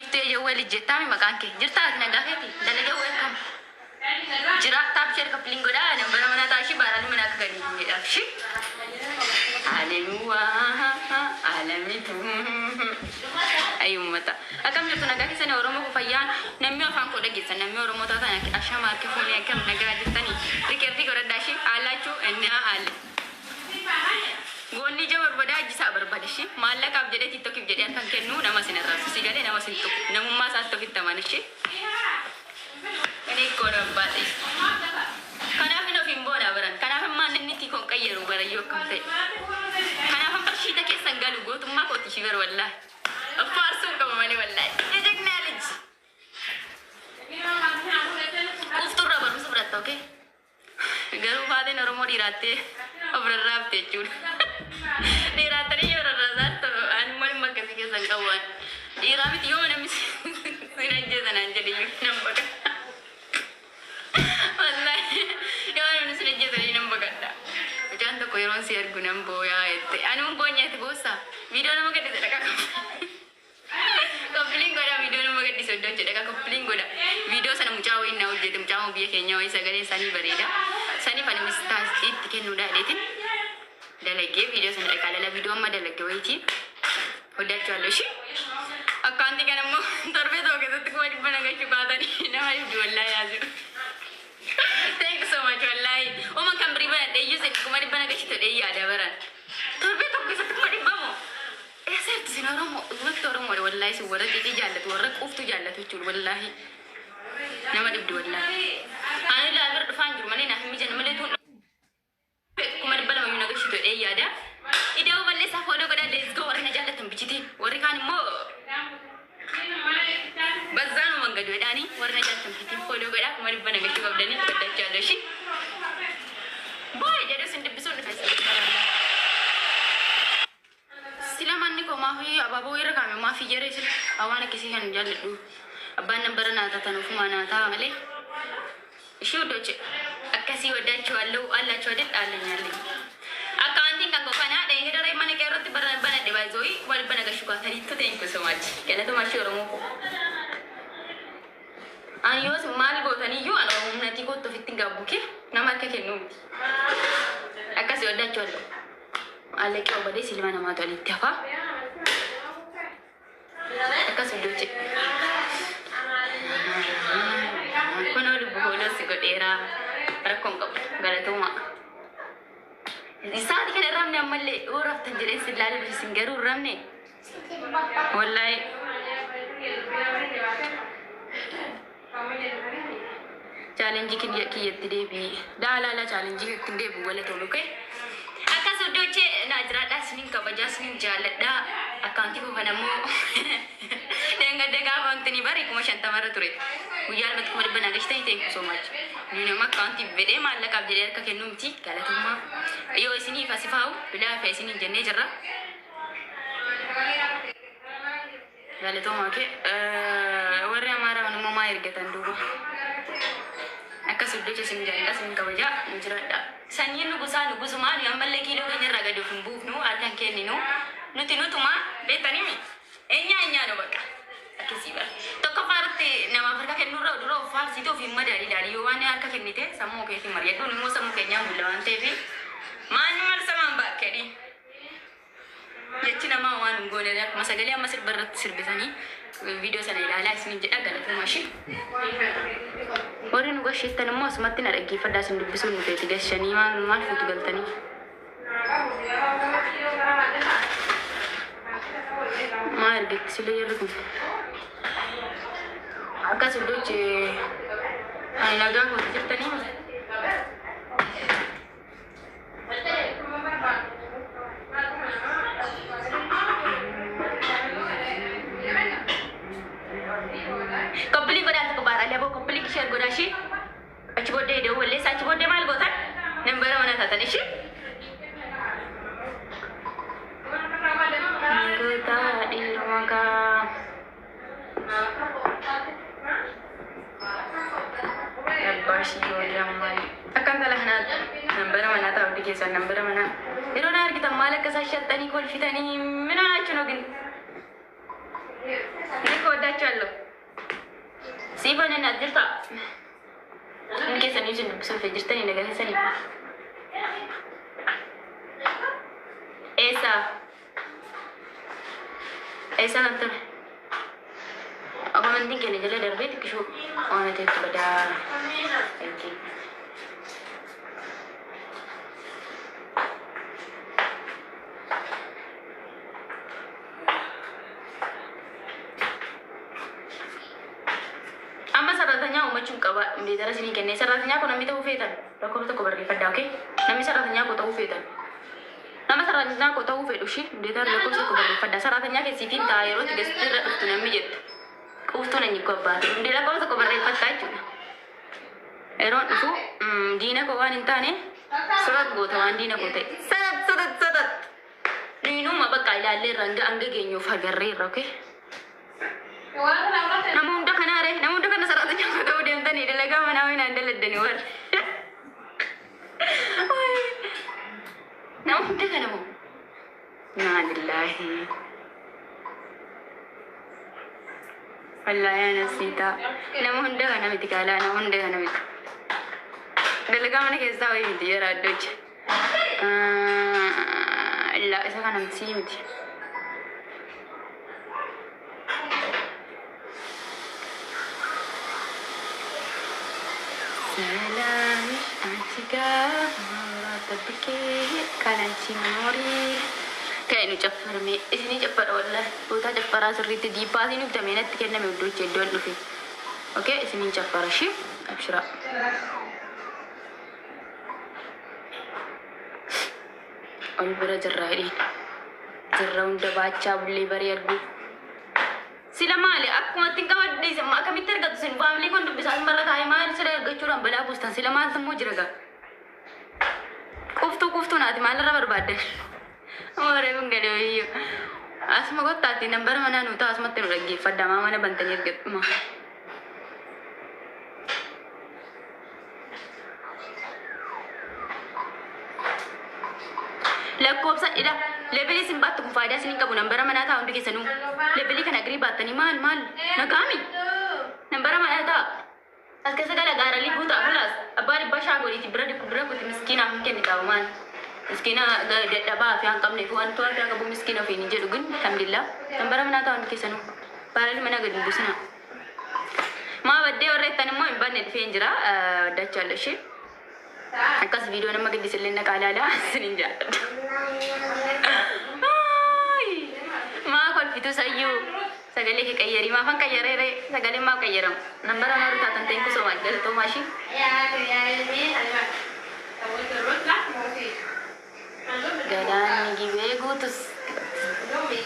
Jawwal jetami maqaan kee jirtaa nagaa keeti dalaga welcome jira taabshir kapling goda nambara mana taashi baaraan mana akka gadi jedhaaf shi alamitu ayyummata akkam jirtu nagaa keessanii oromoo kufayyaan namni afaan koo dhageessan namni oromoo taatan ashama harki fuunee akkam nagaa jirtanii riqeertii godhadhaashi haalaachuu inni haali Gonni jawar bada jisa barbadashi maallaqaaf jedhee tiktokiif jedhee kan kennu nama sin irraa si galee nama sin tuqu namummaa isaas tokkitti amanashi ini kono baadhi kanaaf hin ofiin boona baran kanaaf maan inni itti kon qayyeru barayyoo akkam ta'e kanaaf qarshiita keessan galu gootummaa kooti shi bar wallahi afaarsuun qaba malee wallahi ejegna lij ufturra barumsa fudhatta okay garuu baadeen oromoo dhiiraattee ofirraafte jechuudha dhiiraatanii yoo rarrasaattu animal makkasi keessan qabuan dhiiraamiti yoo namni sin ajjeesanaan jedhe nan baqa wallahi yoo namni sin ajjeesanii nan baqadha mucaan tokko yeroon si argu nan booyaa jette anuun boonyaati boossa viidiyoo nama gaddise dhaqa koppiliin godha viidiyoo nama gaddise iddoo jedhe dhaqa koppiliin godha viidiyoo sana mucaa wayii na hojjete mucaa biyya keenya wayii sagalee isaanii bareeda sanii fana mistaas itti kennuudha dheetin dalage video sana kalala video amma dalage wayti odaachwallo shi akkanti kanammo torbe to keessatti ko dibana gachu baatani nama dibdi wallahi yazu thank you so much wallahi o man kan briba de yuse ko dibana gachu to de yaada baran torbe to keessatti ko dibamo esert sinoromo uttoromo wallahi si wara didi jallatu wara quftu jallatu chul wallahi nama dibdi wallahi ani la gar dufan jurmani na himi jan male to yaada idao balle sa fodo goda let's go warna jallatan biciti warri kan mo bazanu mangado dani warna jallatan biciti fodo goda kuma dibana gashi babdani godachalo shi boy jado sin dibiso ne fesa silamanni ko ma hui ababo ira kame ma fi jere sil awana kisi kan jallu abban nambara na tatanu kuma na ta male shi doche akasi wadachalo alla chodet alanyali Accounting kan gofana de hidare mane ke roti bana de bazoi wal bana ga shuka tari to thank you so much kala to mashi oromo ko ayos mal go tani yu ana umnati ko to fitinga buke na marka ke no akasi oda cholo ale ke obade silmana ma to litafa akasi doche kono lu bolo sigodera rakon ko galatuma Isaati kan ramne amalle uraf tanjire silale bisingaru ramne wallahi challenge kin yakiyatti debi dalala challenge kin debi wala to lokai akaso doche najra dasnin kabaja snin jalada akanti ko kanamo denga dega fantini bari kuma shanta mara ture uyal mat ko bana gashtai thank you so much ni ma kanti vede mallaka vede ka kenumti galatuma yo isini fasifau bila fa isini jenne jarra galatuma ke warra mara wanu mama irgatan dugo akasu doche sin janda sin kabaja njirada sanyi nugusu mali amalle kilo ganyara gadu fumbu no arkan kenino nutuma betani mi enya no baka akisiba tokko parte nama farka kenura duro farsi to fi madari dari yo wane arka kenite sammo ke ti mariya do mo sammo kenya bulawante bi manual sama bakedi yachina ma wan ngone dak masagale masir barat sirbetani video sana ilala isni jeda galatu mashi orin go shittan mo smatina ragi fada sin dubisu ni te gashani ma mal futu galtani ma ergit sile yerku akasu doche ay laga ko jittani Komplik share godashi achi bode de wolle sachi bode mal gotan nembara mana tatani shi gota di romaga bashi yodamal akan talahna nembara mana ta udi kesan nembara mana irona kita malak kasashatani kol fitani menana chuno gin ni ko dachal Stephen and Adilta. In case I'm using the register in the Gassani. Esa nanti. Aku nanti kena jalan dari bed kisah. Oh nanti tu pada. Thank you. Amma saratnya umat cuma kawa. Di daerah sini kene saratnya aku nami tahu fetan. Aku tu kabar pada oke. Nami saratnya aku tahu fetan. Nama saratnya aku tahu fetu sih. Di daerah aku tu kabar pada saratnya ke sitin tayo tu gestur tu nami jet. Ustu nanya kabar. Di daerah aku tu kabar pada cuma. Eron itu dina ko wan intane surat go tawan dina ko te surat ninu mabaka ilalle ranga anga genyo fagarre roke namunda kana saratnya ko tahu dia intane dalaga manawin andal dani war namunda kana mo na billahi Allah ya nasita namunda kana mitikala namunda kana mit dalaga mana kesa hoy miti yara doch la esa kana miti miti salam antika ratabki kalanchi mori kainu caffar me isini caffar wallah uta caffara sirriti dipa sini tamena tikenna me doche don dufi okay isini caffar shi abshira on bera jarrahidi jarraunda bacha bulli bari argu sila mali aku matin kawad dei sama kami tergat sin family kon du bisa mara kai man sira gachuran bala pustan sila man semua jiraga kuftu na di malara barbade amore bungade iyo asma gottati number mana nu ta asma tenu lagi fadda mama na bantani erget ma lakobsa ida lebeli simbat tu faida sini kamu number mana ta undi kesanu lebeli kan agri batani mal nagami number mana ta aske segala garali buta alas abari basha goli ti brade kubra ko miskina mungkin di kawan miskina da ba fi an kamne ko an to ta ko miskina fi ni jedugun alhamdulillah number mana ta undi kesanu parali mana gadin busna ma badde orre tanmo imbanne fi injira da challashi akas video nama gedi selena kalala seninja ma kon fitu sayu sagale ke kayari ma fan kayare re sagale ma kayaram number amaru ta tante ko so wajal to mashi gadan gibe gutus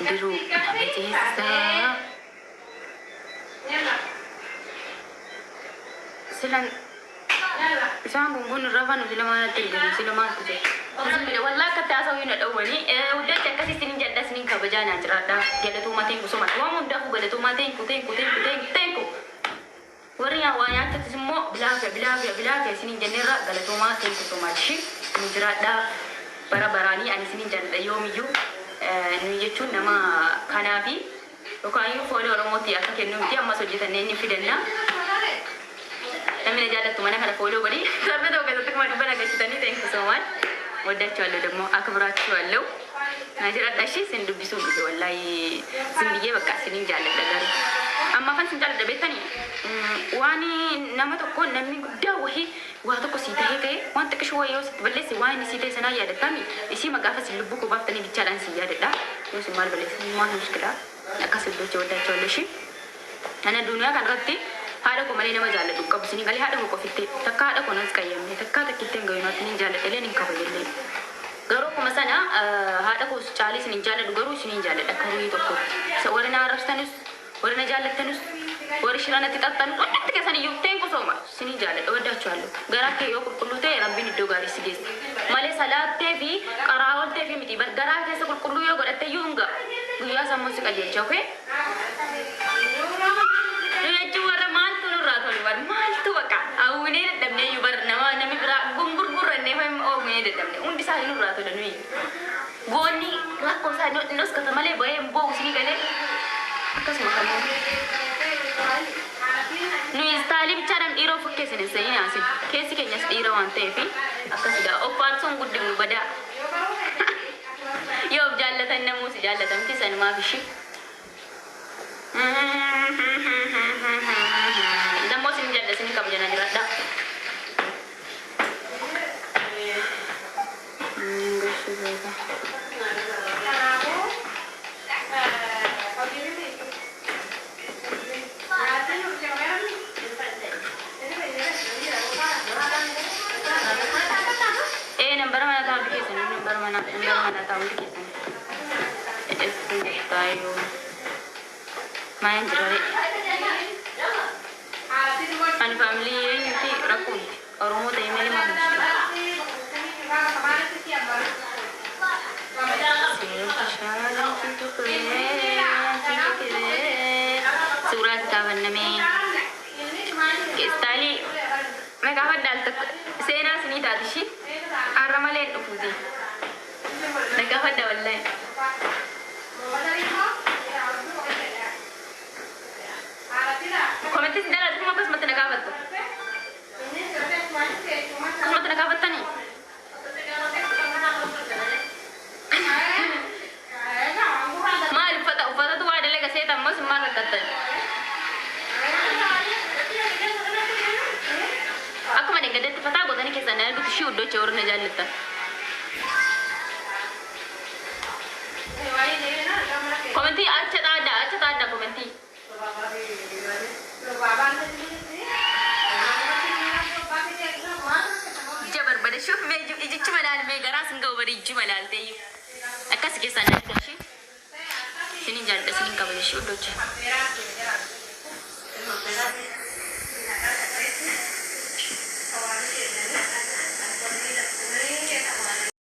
diru namejesa silan Isang bumbun ravan sila mana tinggal sila mana tu je. Wallah kata asal ini ada wani. Udah cakap si sini jada sini kabajana cerada. Gala tu mati ku somat. Wah muda ku gala tu mati ku tengku. Warinya wanya cakap semua bilaga sini jenera gala tu mati ku somat. Sih ini cerada para barani ani sini jada yomiyu. Ni jecun nama kanabi. Okai follow orang moti aku kenu dia masuk jitan ni fidelna. Kami jalan tu mana kalau follow beri. Tapi tu kalau tak mahu beragai kita ni thank you so much. Mudah cualu demo aku berat cualu. Najar atasy sendu bisu wallahi sindige bekas sini jalan dagar. Amma kan senjal da betani. Wani nama tu kon nami gudda wahi wa tu ko sita he kai wan tak shwa yo sit balle si wani sita sana ya da tani. Isi magafa si lubu ko baftani bicaran si ya da. Yo si mal balle si ma muskila. Akasul do choda cholishi. Ana dunia kan ratti hada ko mali nama jalla dukka busini gali hada ko fitte takka hada ko nas kayam ne takka takitte ngoy not ni jalla ele nin ka balle garo ko masana hada ko 40 nin jalla garu sini jalla dakaru to ko so warna rastanus warna jalla tanus war shirana titatan wadde ke sani yuten ko soma sini jalla wadda challo gara ke yo kulute rabbini do gari siges male salat te vi qarawal te vi miti bar gara ke so kullu yo godatte yunga guya sammo se kaje choke Mantu baka. Aku ni dah damne you bar nama nami berak gumbur ne faham oh ni dah damne. Undi sah nu rato dan ni. Goni lakon sah nos kata male bayam bau sini kale. Kas makan. Nuis naasin keessi keenyas dhiira waan ta'eef akkasigaa oppaarsoon guddinu badaa yoo jaallatan namuusi jaallatamti sanumaaf ishii dammoo sin jaallasini kabajana jiradha tayo main jere an family ini rakun oromo tay meli manusia surat kawan name kistali मैं कहा डाल तक सेना सुनी दादिशी आरामले उफुदी मैं कहा डाल ले komentis dalam cuma pas mati nagabat tuh mati nagabat tani mal ufata tuh ada lega saya tamu semua kata aku mana gede tuh fata gue tani kesana itu shoot do cewek najar lita komenti acet ada komenti jabar bada shuf me iji malal me garas nga bari iji malal tayi akas ke sanan dashi sinin jalda sinin ka bada shu doce